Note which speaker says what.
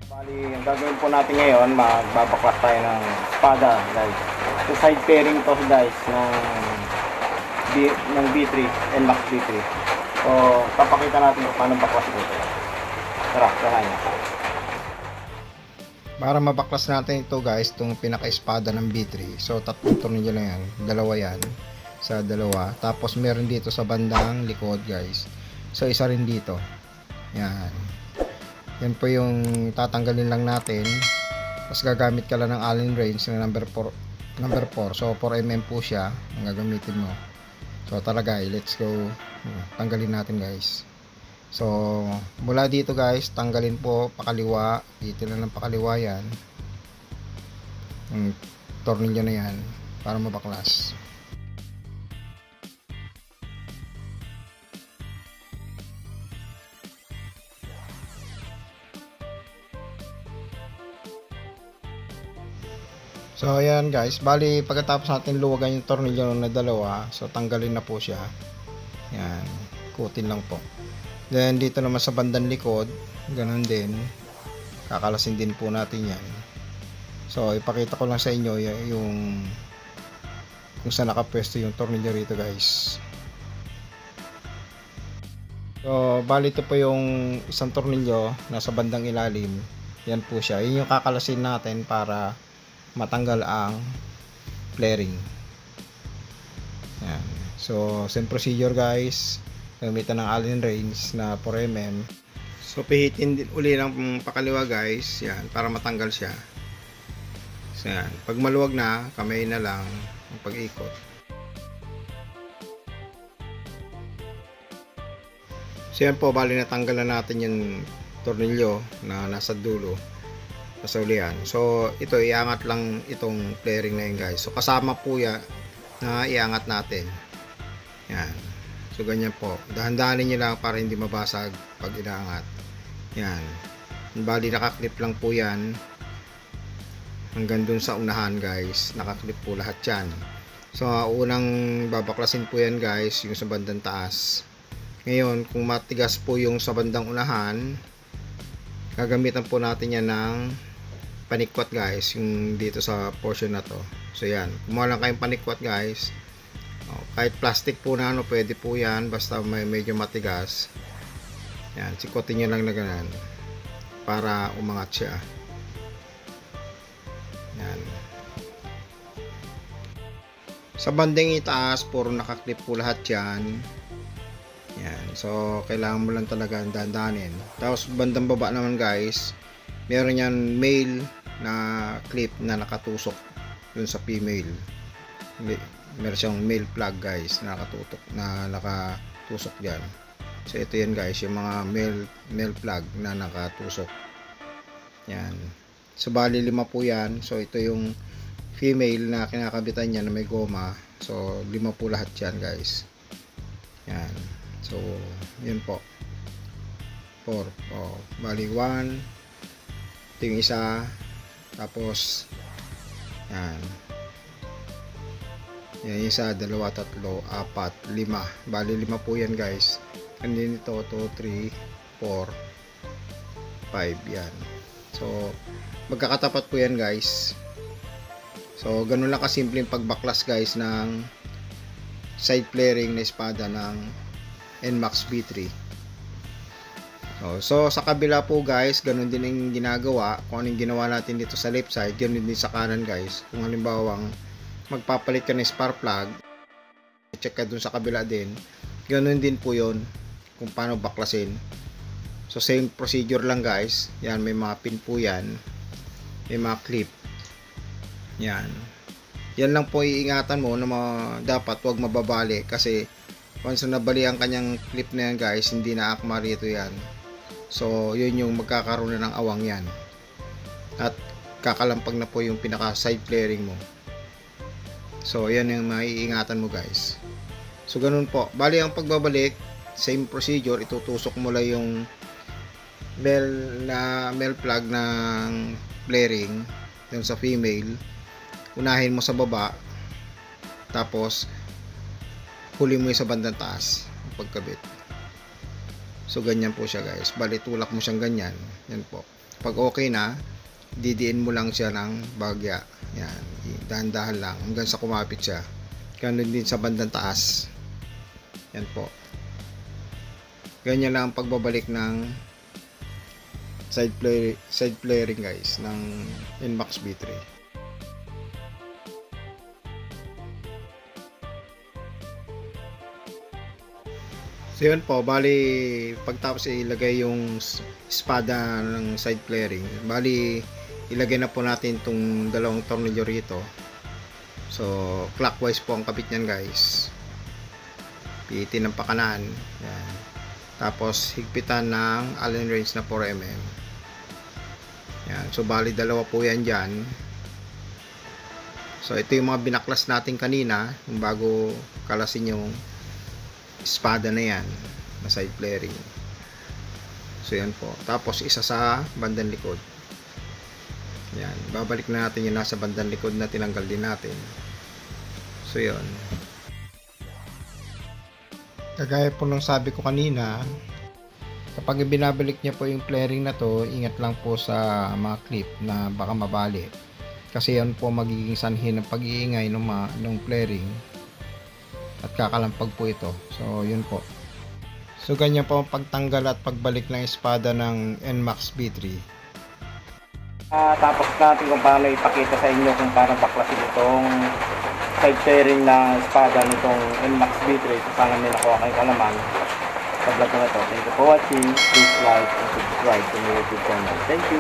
Speaker 1: Bali, ang gagawin po natin ngayon, magbabaklas tayo ng espada, guys. So, side pairing to, guys, ng B3, NMAX B3. So, papakita natin kung paano baklas dito. Tara, tara niya.
Speaker 2: Para mabaklas natin ito guys, itong pinaka-espada ng B3. So tatlong tornilyo na yan, dalawa yan sa dalawa. Tapos meron dito sa bandang likod guys. So isa rin dito. Yan. Yan po yung tatanggalin lang natin. Tapos gagamit ka lang ng Allen wrench na number 4. So 4mm po siya ang gagamitin mo. So tara guys, let's go. Tanggalin natin guys. So mula dito guys, tanggalin po pakaliwa, dito na ng pakaliwa yan yung tornilyo na yan para mabaklas. So ayan guys, bali pagkatapos natin luwagan yung tornilyo na dalawa, so tanggalin na po siya. Yan, kutin lang po. Then dito naman sa bandang likod, ganun din, kakalasin din po natin yan. So ipakita ko lang sa inyo yung kung saan nakapwesto yung tornilyo rito guys. So bali ito po yung isang tornilyo nasa bandang ilalim. Yan po siya, yun yung kakalasin natin para matanggal ang flaring. Yan. So same procedure guys, gamitan ng Allen wrench na 4mm. So pihitin din uli ng pakaliwa guys, yan, para matanggal siya. So yan, pag maluwag na, kamay na lang ang pag-ikot. So yan po, bali natanggal na natin yung tornilyo na nasa dulo, nasa ulian. So ito, iangat lang itong flaring na yun guys. So kasama po yan na iangat natin. Yan. So ganyan po, dahan-dahanin nyo lang para hindi mabasag pag inaangat. Yan, bali nakaklip lang po yan hanggang dun sa unahan guys, nakaklip po lahat yan. So unang babaklasin po yan guys, yung sa bandang taas. Ngayon kung matigas po yung sa bandang unahan, gagamitan po natin yan ng panikwat guys, yung dito sa portion na to. So yan, kumuha lang kayong panikwat guys. Kahit plastic po na ano, pwede po yan, basta may medyo matigas. Yan, sikotin nyo lang na ganun para umangat siya. Yan. Sa banding itaas, puro nakaklip po lahat yan. Yan, so kailangan mo lang talaga dandanin. Tapos bandang baba naman guys, meron yan male na clip na nakatusok dun sa female. Meron siyang male plug guys na nakatusok dyan. So ito yan guys, yung mga male plug na nakatusok. Yan. So bali 5 po yan. So ito yung female na kinakabitan niya na may goma. So 5 po lahat yan guys. Yan. So yun po, 4. Bali 1, ito yung isa, tapos yan, yan isa, 2, 3, 4, 5. Bali 5 po yan guys. And then ito 2, 3, 4, 5 yan. So magkakatapat po yan guys. So ganun lang kasimple yung pagbaklas guys ng side flaring na espada ng NMAX B3. So sa kabila po guys, ganun din yung ginagawa. Kung anong ginawa natin dito sa left side, ganun din sa kanan guys. Kung halimbawa magpapalit ka ng spark plug, check ka dun sa kabila din, ganun din po yon kung paano baklasin. So same procedure lang guys. Yan, may mga pin po yan, may mga clip. Yan lang po iingatan mo na dapat wag mababali, kasi once na nabali ang kanyang clip na yan guys, hindi na akma rito yan. So yun yung magkakaroon na ng awang yan, at kakalampag na po yung pinaka side flaring mo. So yan yung maiingatan mo guys. So ganun po, bali ang pagbabalik, same procedure, itutusok mo lang yung male plug ng flaring dun sa female, unahin mo sa baba, tapos huli mo yung sa bandang taas pagkabit. So ganyan po siya guys, bali tulak mo siyang ganyan, yan po. pag okay na, didiin mo lang siya ng bagya. Yan, dahan-dahan lang hanggang sa kumapit siya. Ganun din sa bandang taas. Yan po. Ganyan lang ang pagbabalik ng side flaring guys ng NMAX B3. So yun po, bali pagtapos ilagay yung espada ng side flaring, bali ilagay na po natin itong dalawang tornilyo rito. So clockwise po ang kabit niyan guys. Pihitin ng pakanan. Yan. Tapos higpitan ng Allen wrench na 4mm. Yan. So bali dalawa po yan dyan. So ito yung mga binaklas natin kanina, yung bago kalasin yung espada na yan na side flaring. So yan po. Tapos isa sa bandang likod. Yan. Babalik na natin yung nasa bandang likod na tinanggal din natin. So yun. Kagaya po nung sabi ko kanina, kapag binabalik niya po yung flaring na to, ingat lang po sa mga clip na baka mabali. Kasi yan po magiging sanhi ng pag-iingay ng flaring. At kakalampag po ito. So yun po. So ganyan po ang pagtanggal at pagbalik ng espada ng NMAX B3.
Speaker 1: Tapos natin kung paano ipakita sa inyo kung paano baklasin itong side flaring na espada nitong NMAX B3. So sana may nakuha kayong kalaman sa vlog na ito. Thank you for watching. Please like and subscribe to my YouTube channel. Thank you.